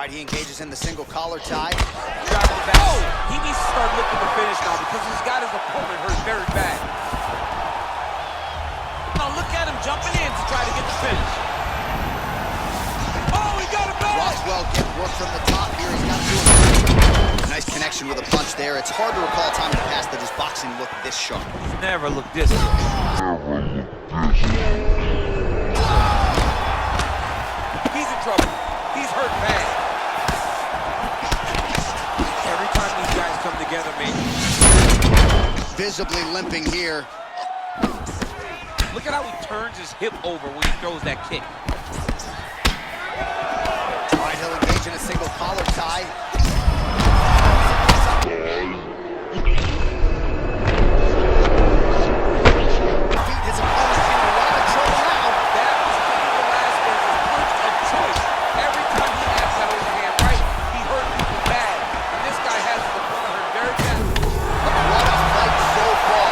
All right, he engages in the single collar tie. Driving back. Oh! He needs to start looking to finish now because he's got his opponent hurt very bad. Now look at him jumping in to try to get the finish. Oh, he got it back! Rothwell getting work from the top here. He's got to do it. Nice connection with a punch there. It's hard to recall a time in the past that his boxing looked this sharp. He's never looked this good. He's in trouble. He's hurt bad. Every time these guys come together, man. Visibly limping here. Look at how he turns his hip over when he throws that kick. All right, he'll engage in a single collar tie. His opponent in a lot of trouble now. That was Cain Velasquez's punch of choice. Every time he has that overhand right, he hurt people bad. And this guy has his opponent hurt very bad. What a fight so far.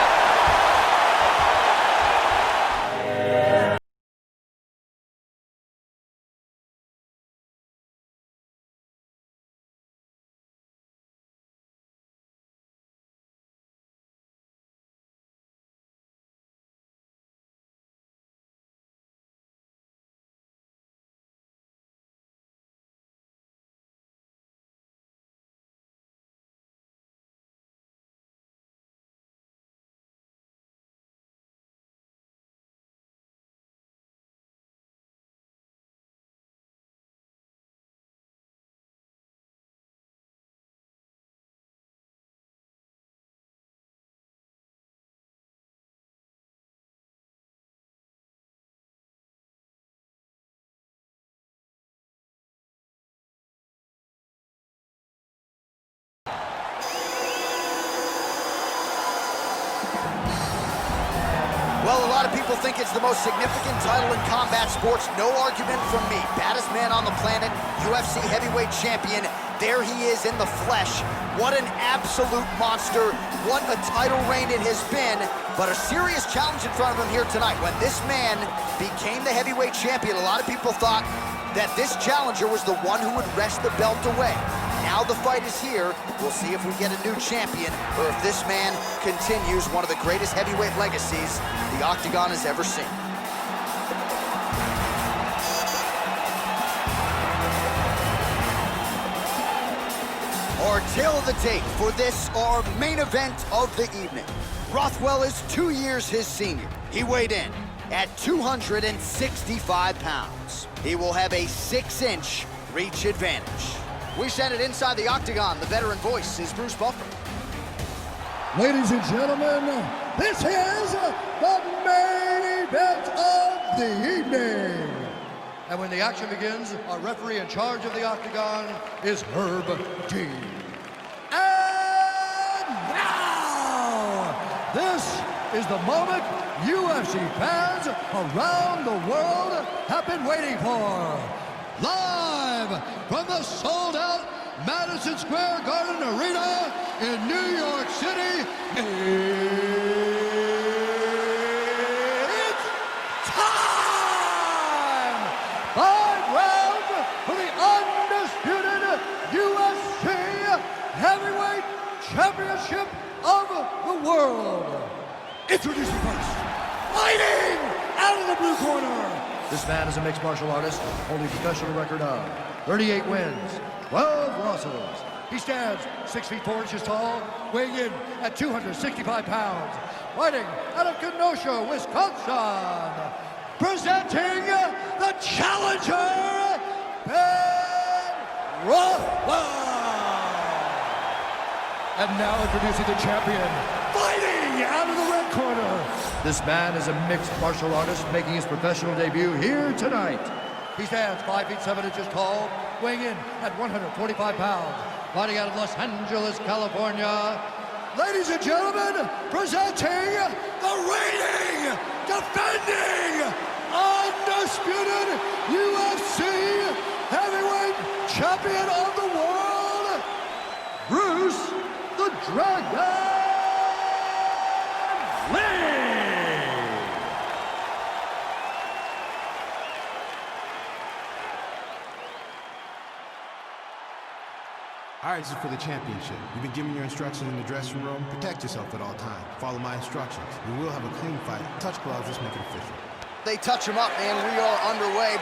Well, a lot of people think it's the most significant title in combat sports. No argument from me. Baddest man on the planet, UFC heavyweight champion. There he is in the flesh. What an absolute monster. What a title reign it has been. But a serious challenge in front of him here tonight. When this man became the heavyweight champion, a lot of people thought that this challenger was the one who would wrest the belt away. Now the fight is here. We'll see if we get a new champion or if this man continues one of the greatest heavyweight legacies the Octagon has ever seen. Our tale of the tape for this, our main event of the evening. Rothwell is 2 years his senior. He weighed in at 265 pounds. He will have a 6-inch reach advantage. We send it inside the Octagon. The veteran voice is Bruce Buffer. Ladies and gentlemen, this is the main event of the evening. And when the action begins, our referee in charge of the Octagon is Herb Dean. And now, this is the moment UFC fans around the world have been waiting for. Live from the sold-out Madison Square Garden Arena in New York City, it's time! 5 rounds for the undisputed UFC Heavyweight Championship of the world. Introducing first, fighting out of the blue corner. This man is a mixed martial artist, holding a professional record of 38 wins, 12 losses. He stands 6 feet 4 inches tall, weighing in at 265 pounds. Fighting out of Kenosha, Wisconsin. Presenting the challenger, Ben Rothwell. And now introducing the champion, fighting out of the red corner. This man is a mixed martial artist making his professional debut here tonight. He stands 5 feet 7 inches tall, weighing in at 145 pounds. Fighting out of Los Angeles, California. Ladies and gentlemen, presenting the reigning, defending, undisputed UFC heavyweight champion of the world, Bruce the Dragon Lee. All right, this is for the championship. You've been given your instructions in the dressing room. Protect yourself at all times. Follow my instructions. We will have a clean fight. Touch gloves, let's make it official. They touch him up, man. We are underway.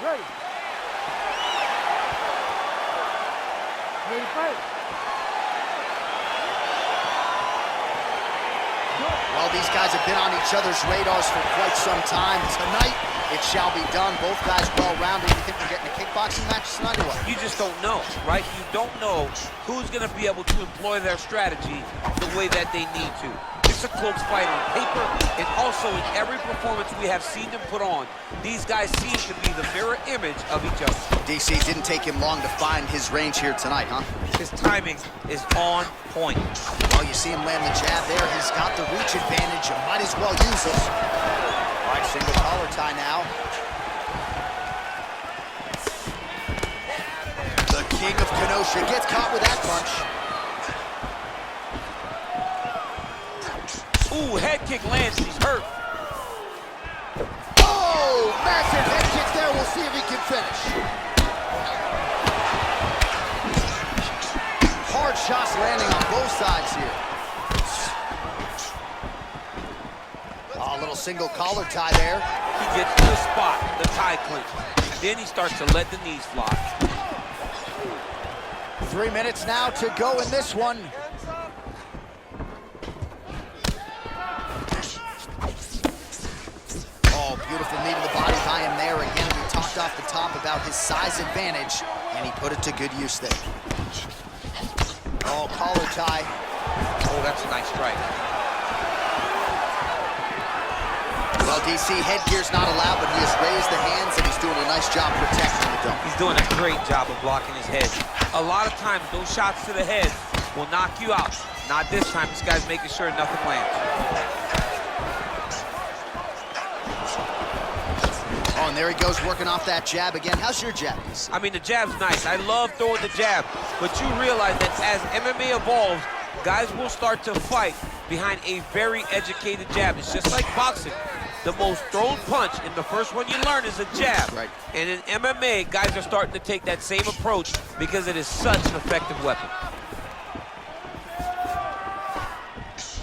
Ready. Ready to fight. Well, these guys have been on each other's radars for quite some time. Tonight, it shall be done. Both guys well-rounded. You think we're getting a kickboxing match tonight or what? You just don't know, right? You don't know who's going to be able to employ their strategy the way that they need to. It's a close fight on paper, and also in every performance we have seen them put on, these guys seem to be the mirror image of each other. DC, didn't take him long to find his range here tonight, huh? His timing is on point. Well, you see him land the jab there. He's got the reach advantage. You might as well use it. All right, single collar tie now. The King of Kenosha gets caught with that punch. Ooh, head kick lands, he's hurt. Oh, massive head kick there. We'll see if he can finish. Hard shots landing on both sides here. Oh, a little single collar tie there. He gets to the spot, the tie clinch. Then he starts to let the knees fly. 3 minutes now to go in this one. Oh, beautiful knee to the body by him there. Again, we talked off the top about his size advantage, and he put it to good use there. Oh, collar tie. Oh, that's a nice strike. Well, DC, headgear's not allowed, but he has raised the hands, and he's doing a nice job protecting the dome. He's doing a great job of blocking his head. A lot of times, those shots to the head will knock you out. Not this time. This guy's making sure nothing lands. Oh, and there he goes, working off that jab again. How's your jab, DC? I mean, the jab's nice. I love throwing the jab, but you realize that as MMA evolves, guys will start to fight behind a very educated jab. It's just like boxing. The most thrown punch, and the first one you learn is a jab. Right. And in MMA, guys are starting to take that same approach because it is such an effective weapon.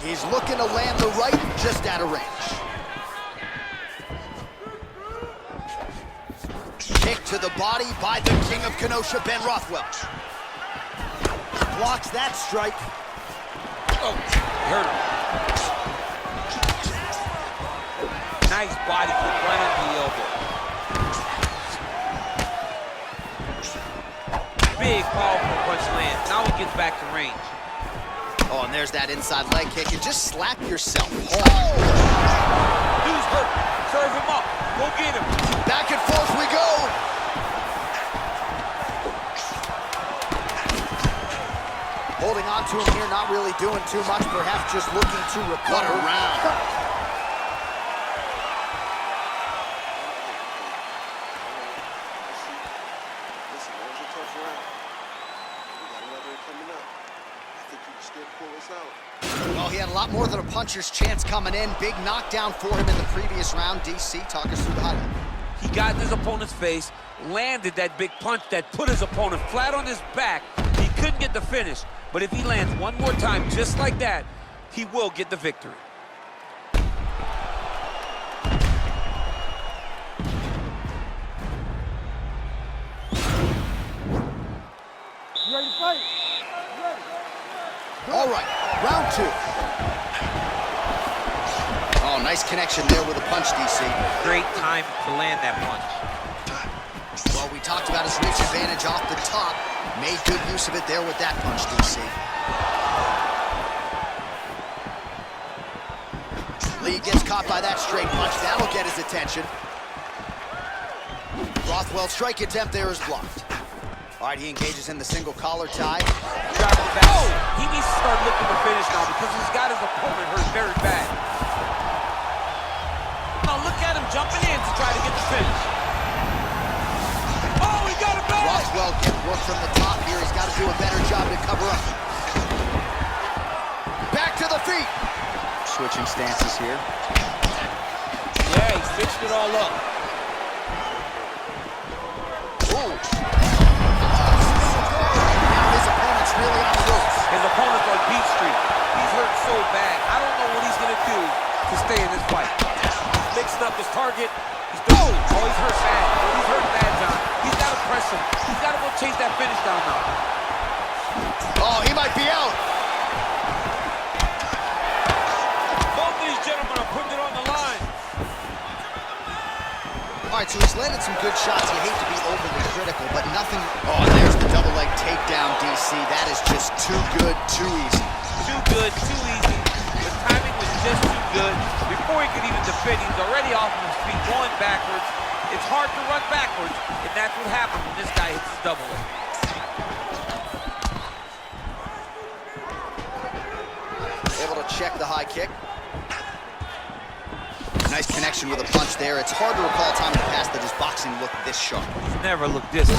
He's looking to land the right, just out of range. Kick to the body by the King of Kenosha, Ben Rothwell. Blocks that strike. Oh, hurt him. Nice body kick right under the elbow. Big, powerful punch lands. Now he gets back to range. Oh, and there's that inside leg kick. And just slap yourself. Oh! Dude's hurt. Serve him up. Go get him. Back and forth we go. Holding on to him here, not really doing too much, perhaps just looking to recover. What a round. Well, he had a lot more than a puncher's chance coming in. Big knockdown for him in the previous round. DC, talk us through the highlight. He got in his opponent's face, landed that big punch that put his opponent flat on his back. He couldn't get the finish, but if he lands one more time just like that, he will get the victory. You ready to fight? Ready. All right, round two. Oh, nice connection there with a punch, DC. Great time to land that punch. Well, we talked about his reach advantage off the top. Made good use of it there with that punch, DC. Lee gets caught by that straight punch. That'll get his attention. Rothwell's strike attempt there is blocked. All right, he engages in the single collar tie. Driving back. Oh! He needs to start looking to finish now because he's got his opponent hurt very bad. Now look at him jumping in to try to get the finish. Oh, he got it back! Rothwell getting work from the top here. He's got to do a better job to cover up. Back to the feet. Switching stances here. Yeah, he fixed it all up. Ooh. Now his opponent's really on the ropes. His opponent's on Beach Street. He's hurt so bad. I don't know what he's going to do to stay in this fight. He's mixing up his target. He's doing, oh, he's hurt bad. He's hurt bad, John. He's got to press him. He's got to go chase that finish down now. Oh, he might be out. Both these gentlemen are putting it on the line. All right, so he's landed some good shots. You hate to be overly critical, but nothing. Oh, there's the double leg takedown, DC. That is just too good, too easy. Too good, too easy. The timing was just too good. Before he could even defend, he was already off of his feet, going backwards. It's hard to run backwards, and that's what happens when this guy hits his double leg. Able to check the high kick. Nice connection with a punch there. It's hard to recall a time in the past that his boxing looked this sharp. He's never looked this good.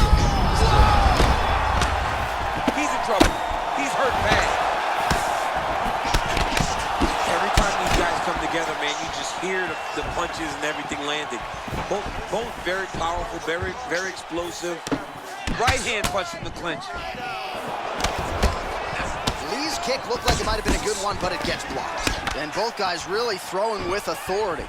He's in trouble. He's hurt bad. Every time these guys come together, man, you just hear the punches and everything landing. Both very powerful, very explosive. Right hand punch in the clinch. Lee's kick looked like it might have been a good one, but it gets blocked. And both guys really throwing with authority.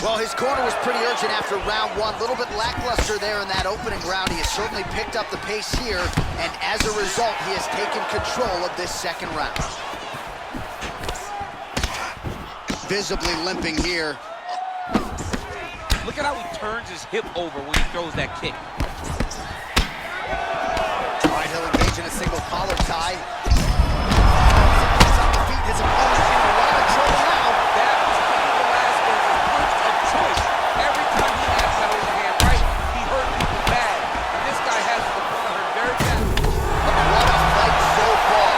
Well, his corner was pretty urgent after round one. A little bit lackluster there in that opening round. He has certainly picked up the pace here, and as a result, he has taken control of this second round. Visibly limping here. Look at how he turns his hip over when he throws that kick. All right, he'll engage in a single collar tie. His opponent in a lot of trouble now. That was Velasquez's punch of choice. Every time he has that overhand right, he hurt people bad. And this guy has his opponent hurt very bad. What a fight so far.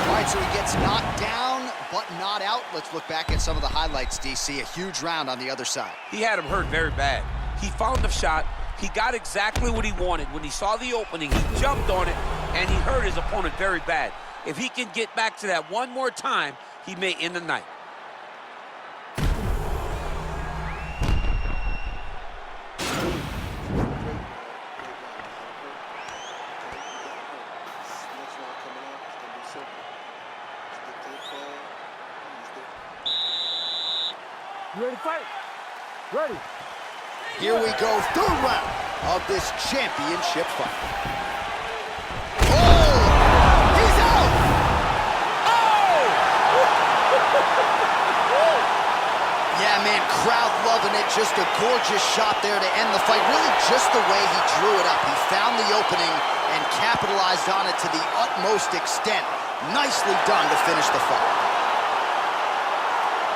All right, so he gets knocked down, but not out. Let's look back at some of the highlights, DC. A huge round on the other side. He had him hurt very bad. He found the shot. He got exactly what he wanted. When he saw the opening, he jumped on it, and he hurt his opponent very bad. If he can get back to that one more time, he may end the night. You ready to fight? Ready. Here we go, third round of this championship fight. Oh! He's out! Oh! Yeah, man, crowd loving it. Just a gorgeous shot there to end the fight. Really just the way he drew it up. He found the opening and capitalized on it to the utmost extent. Nicely done to finish the fight.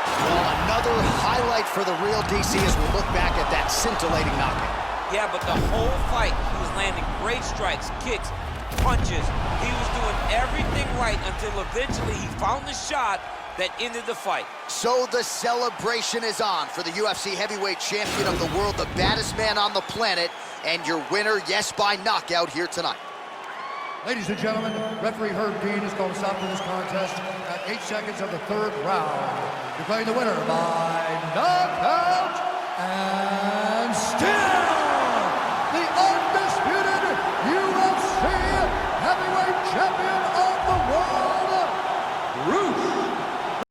Well, another highlight for the real DC as we look back at that scintillating knockout. Yeah, but the whole fight, he was landing great strikes, kicks, punches. He was doing everything right until eventually he found the shot that ended the fight. So the celebration is on for the UFC heavyweight champion of the world, the baddest man on the planet, and your winner, yes, by knockout here tonight. Ladies and gentlemen, referee Herb Dean has called a stop to this contest at 8 seconds of the third round, declaring the winner by knockout and